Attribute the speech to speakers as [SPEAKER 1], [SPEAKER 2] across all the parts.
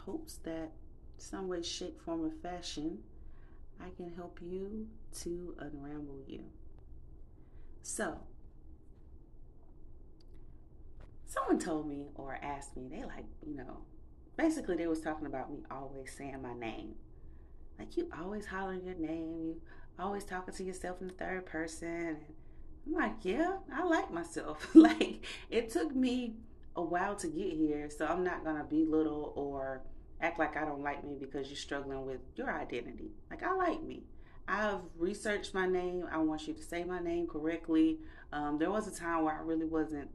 [SPEAKER 1] hopes that some way, shape, form, or fashion, I can help you to unramble you. So, someone told me or asked me, they like, basically they was talking about me always saying my name. Like, you always hollering your name, you always talking to yourself in the third person. And I'm like, yeah, I like myself. Like, it took me a while to get here, so I'm not gonna belittle or act like I don't like me because you're struggling with your identity. Like, I like me. I've researched my name. I want you to say my name correctly. There was a time where I really wasn't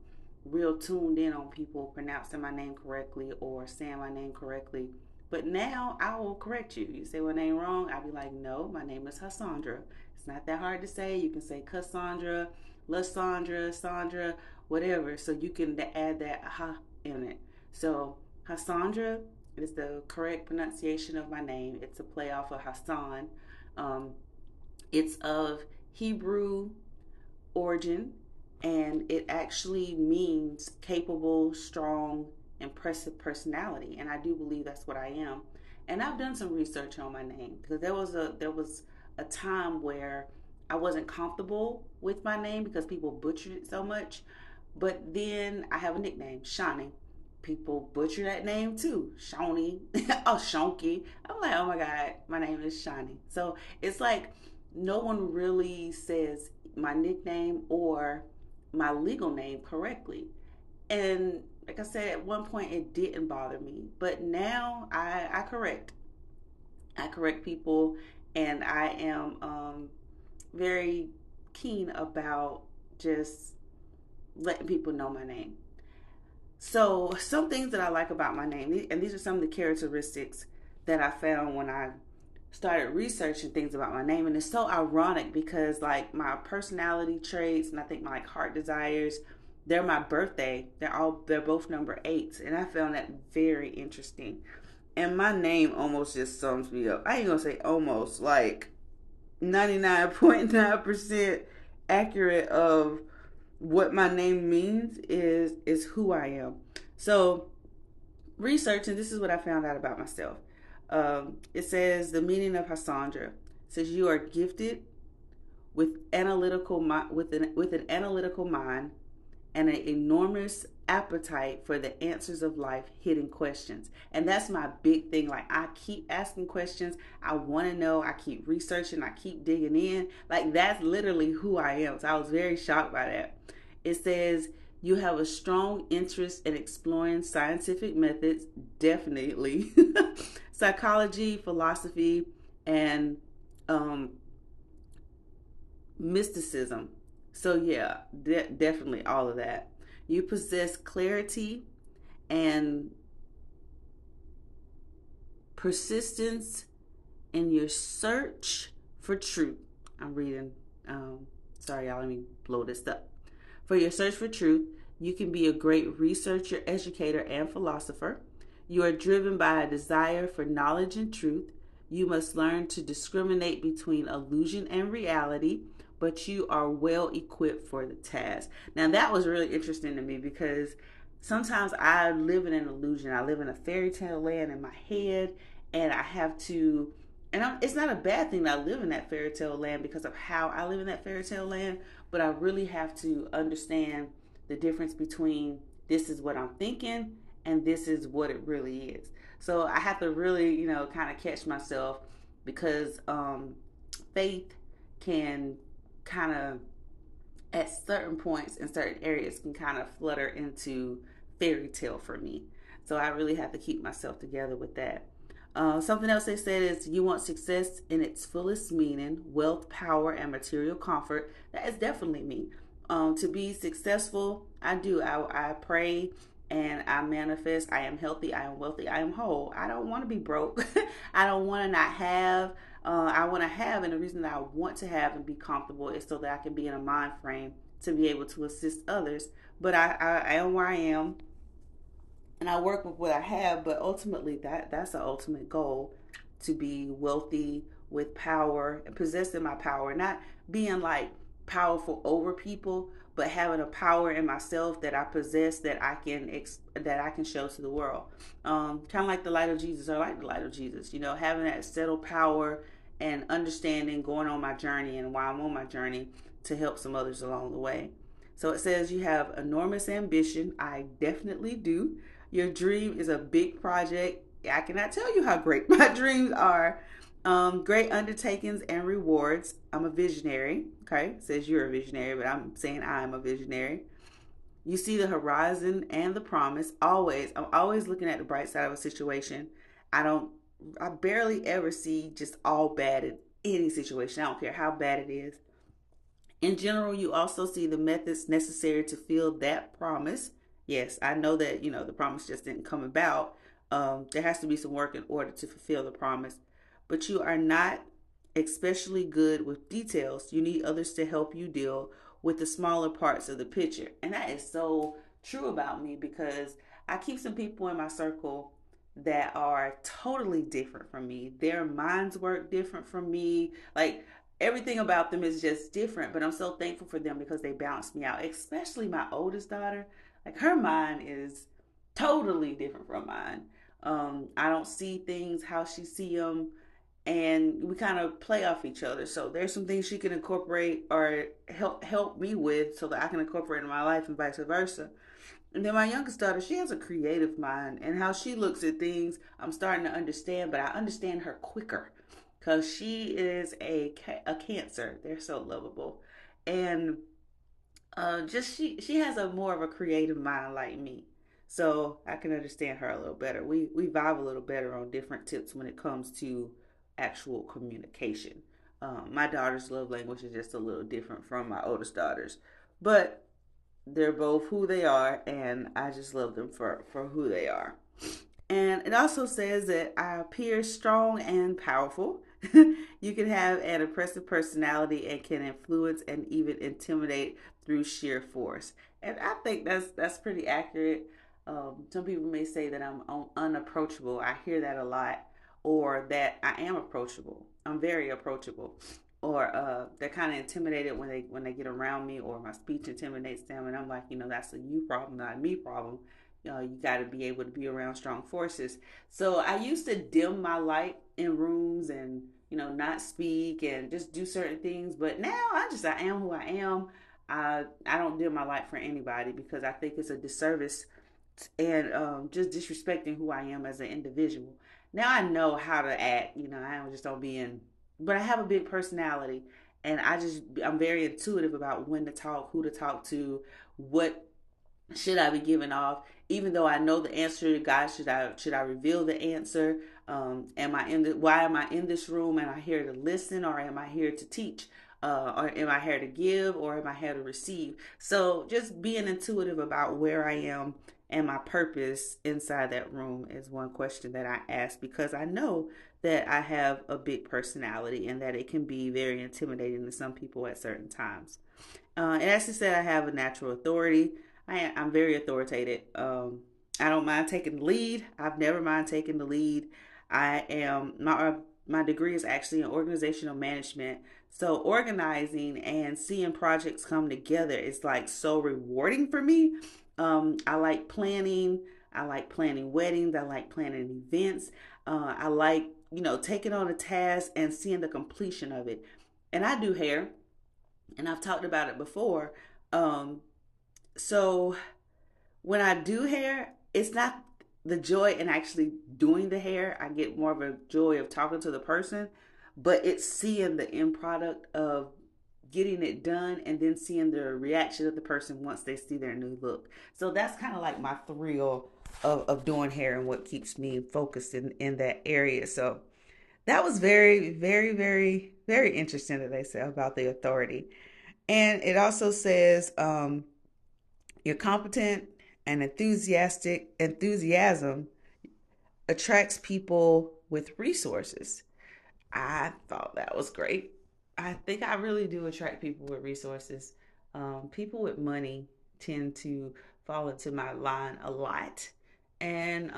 [SPEAKER 1] real tuned in on people pronouncing my name correctly or saying my name correctly. But now I will correct you. You say my name wrong, I'll be like, no, my name is Hashondra. It's not that hard to say. You can say Cassandra, Lasandra, Sandra, whatever. So you can add that ha in it. So Hashondra is the correct pronunciation of my name. It's a play off of Hassan. Um, it's of Hebrew origin, and it actually means capable, strong, impressive personality. And I do believe that's what I am. And I've done some research on my name because there was a time where I wasn't comfortable with my name because people butchered it so much. But then I have a nickname, Shawnee. People butcher that name too, Shawnee, oh Shonky. I'm like, oh my god, my name is Shawnee. So it's like no one really says my nickname or my legal name correctly. And like I said, at one point it didn't bother me, but now I correct. I correct people, and I am very keen about just letting people know my name. So, some things that I like about my name, and these are some of the characteristics that I found when I started researching things about my name. And it's so ironic because, like, my personality traits and I think my like heart desires, they're my birthday. They're both number eights, and I found that very interesting. And my name almost just sums me up. I ain't gonna say almost, like 99.9% accurate of what my name means is who I am. So researching, this is what I found out about myself. It says the meaning of Hashondra. It says you are gifted with with an analytical mind and an enormous appetite for the answers of life hidden questions. And that's my big thing. Like, I keep asking questions. I want to know. I keep researching. I keep digging in. Like, that's literally who I am. So I was very shocked by that. It says you have a strong interest in exploring scientific methods, definitely, psychology, philosophy, and um, mysticism. So, yeah, definitely all of that. You possess clarity and persistence in your search for truth. I'm reading. Sorry, y'all, let me blow this up. For your search for truth, you can be a great researcher, educator, and philosopher. You are driven by a desire for knowledge and truth. You must learn to discriminate between illusion and reality, but you are well equipped for the task. Now, that was really interesting to me because sometimes I live in an illusion. I live in a fairy tale land in my head, and I have to, it's not a bad thing that I live in that fairy tale land because of how I live in that fairy tale land, but I really have to understand the difference between this is what I'm thinking and this is what it really is. So I have to really, kind of catch myself because faith can kind of, at certain points in certain areas, can kind of flutter into fairy tale for me. So I really have to keep myself together with that. Something else they said is you want success in its fullest meaning, wealth, power, and material comfort. That is definitely me. To be successful, I do. I pray and I manifest. I am healthy. I am wealthy. I am whole. I don't want to be broke. I don't want to not have. I want to have, and the reason that I want to have and be comfortable is so that I can be in a mind frame to be able to assist others. But I am where I am, and I work with what I have. But ultimately, that's the ultimate goal: to be wealthy with power and possessing my power, not being like powerful over people, but having a power in myself that I possess that that I can show to the world. Kind of like the light of Jesus, or like the light of Jesus. You know, having that settled power and understanding, going on my journey, and while I'm on my journey, to help some others along the way. So it says you have enormous ambition. I definitely do. Your dream is a big project. I cannot tell you how great my dreams are. Great undertakings and rewards. I'm a visionary. Okay, it says you're a visionary, but I'm saying I'm a visionary. You see the horizon and the promise. Always, I'm always looking at the bright side of a situation. I don't, I barely ever see just all bad in any situation. I don't care how bad it is. In general, you also see the methods necessary to fill that promise. Yes, I know that, the promise just didn't come about. There has to be some work in order to fulfill the promise. But you are not especially good with details. You need others to help you deal with the smaller parts of the picture. And that is so true about me, because I keep some people in my circle that are totally different from me. Their minds work different from me. Like, everything about them is just different, but I'm so thankful for them because they bounce me out, especially my oldest daughter. Like, her mind is totally different from mine. I don't see things how she see them, and we kind of play off each other. So there's some things she can incorporate or help me with so that I can incorporate in my life, and vice versa. And then my youngest daughter, she has a creative mind, and how she looks at things, I'm starting to understand, but I understand her quicker because she is a Cancer. They're so lovable, and just she has a more of a creative mind like me, so I can understand her a little better. We vibe a little better on different tips when it comes to actual communication. My daughter's love language is just a little different from my oldest daughter's, but they're both who they are, and I just love them for who they are. And it also says that I appear strong and powerful. You can have an impressive personality and can influence and even intimidate through sheer force. And I think that's pretty accurate. Some people may say that I'm unapproachable. I hear that a lot, or that I am approachable. I'm very approachable, or they're kind of intimidated when they get around me, or my speech intimidates them, and I'm like, that's a you problem, not a me problem. You got to be able to be around strong forces. So I used to dim my light in rooms, and not speak and just do certain things. But now I am who I am. I don't dim my light for anybody, because I think it's a disservice, and just disrespecting who I am as an individual. Now I know how to act. I don't be in, but I have a big personality, and I'm very intuitive about when to talk, who to talk to, what should I be giving off. Even though I know the answer to God, should I reveal the answer? Am I in the Why am I in this room? Am I here to listen, or am I here to teach? Or am I here to give, or am I here to receive? So just being intuitive about where I am and my purpose inside that room is one question that I ask, because I know that I have a big personality, and that it can be very intimidating to some people at certain times. And as you said, I have a natural authority. I'm very authoritative. I don't mind taking the lead. I've never mind taking the lead. I am my degree is actually in organizational management. So organizing and seeing projects come together is like so rewarding for me. I like planning. I like planning weddings. I like planning events. I like taking on a task and seeing the completion of it. And I do hair, and I've talked about it before. So when I do hair, it's not the joy in actually doing the hair. I get more of a joy of talking to the person, but it's seeing the end product of getting it done, and then seeing the reaction of the person once they see their new look. So that's kind of like my thrill of doing hair, and what keeps me focused in that area. So that was very, very, very, very interesting that they said about the authority. And it also says you're competent and enthusiasm attracts people with resources. I thought that was great. I think I really do attract people with resources. People with money tend to fall into my line a lot. And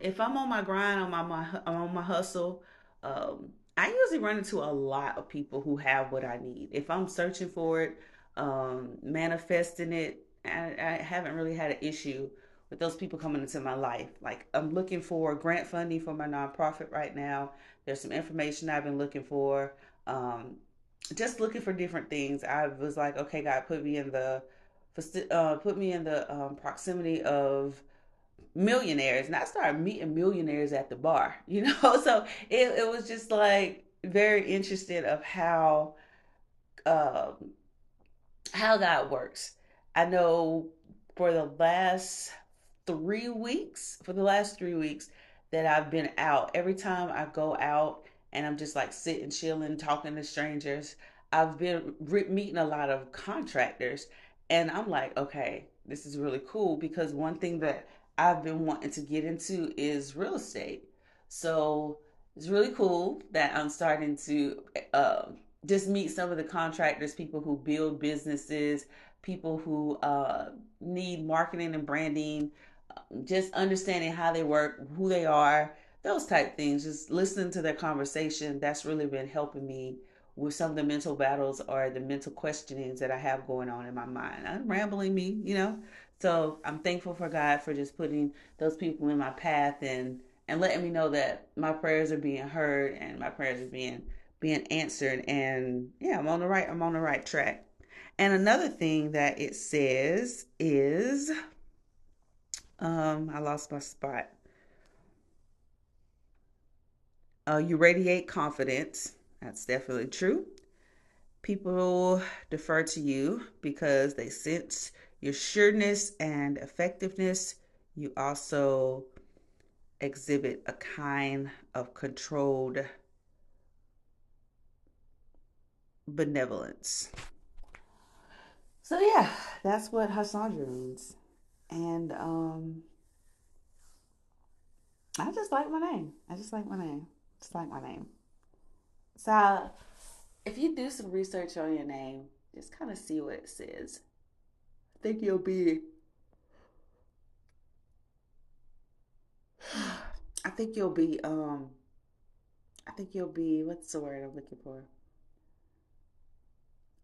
[SPEAKER 1] if I'm on my grind, I'm on my hustle, I usually run into a lot of people who have what I need. If I'm searching for it, manifesting it. I haven't really had an issue with those people coming into my life. Like, I'm looking for grant funding for my nonprofit right now. There's some information I've been looking for. Um, just looking for different things. I was like, okay, God, put me in the proximity of millionaires, and I started meeting millionaires at the bar. So it was just like very interesting of um, how God works. I know for the last 3 weeks, that I've been out, every time I go out and I'm just like sitting, chilling, talking to strangers, I've been meeting a lot of contractors. And I'm like, okay, this is really cool because one thing that I've been wanting to get into is real estate. So it's really cool that I'm starting to just meet some of the contractors, people who build businesses, people who need marketing and branding, just understanding how they work, who they are, those type things. Just listening to their conversation, that's really been helping me with some of the mental battles or the mental questionings that I have going on in my mind. I'm rambling me. So I'm thankful for God for just putting those people in my path and letting me know that my prayers are being heard and my prayers are being answered. And yeah, I'm on the right track. And another thing that it says is I lost my spot. You radiate confidence. That's definitely true. People defer to you because they sense your sureness and effectiveness. You also exhibit a kind of controlled benevolence. So yeah, that's what Hashondra means. And I just like my name. I just like my name. Just like my name. So if you do some research on your name, just kind of see what it says. I think you'll be. I think you'll be. I think you'll be. What's the word I'm looking for?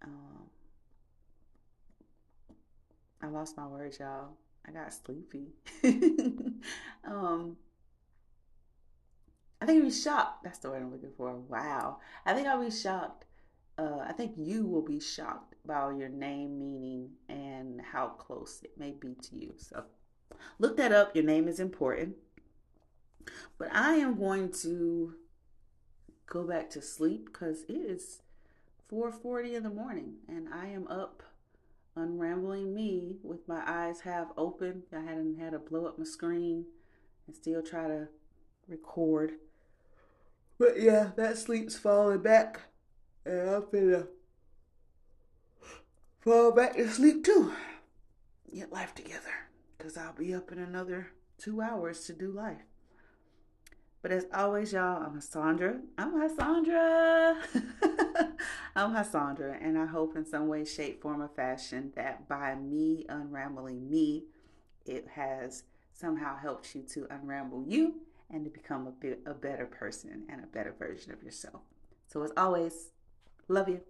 [SPEAKER 1] Um. I lost my words, y'all. I got sleepy. um. I think you'll be shocked. That's the word I'm looking for. Wow. I think I'll be shocked. I think you will be shocked by your name meaning and how close it may be to you. So look that up. Your name is important. But I am going to go back to sleep because it is 4:40 in the morning and I am up unrambling me with my eyes half open. I hadn't had to blow up my screen and still try to record. But yeah, that sleep's falling back. And I'm finna fall back to sleep too. Get life together. Because I'll be up in another 2 hours to do life. But as always, y'all, I'm Hashondra. I'm Hashondra. I'm Hashondra. And I hope in some way, shape, form, or fashion that by me unrambling me, it has somehow helped you to unramble you and to become a better person and a better version of yourself. So as always, love you.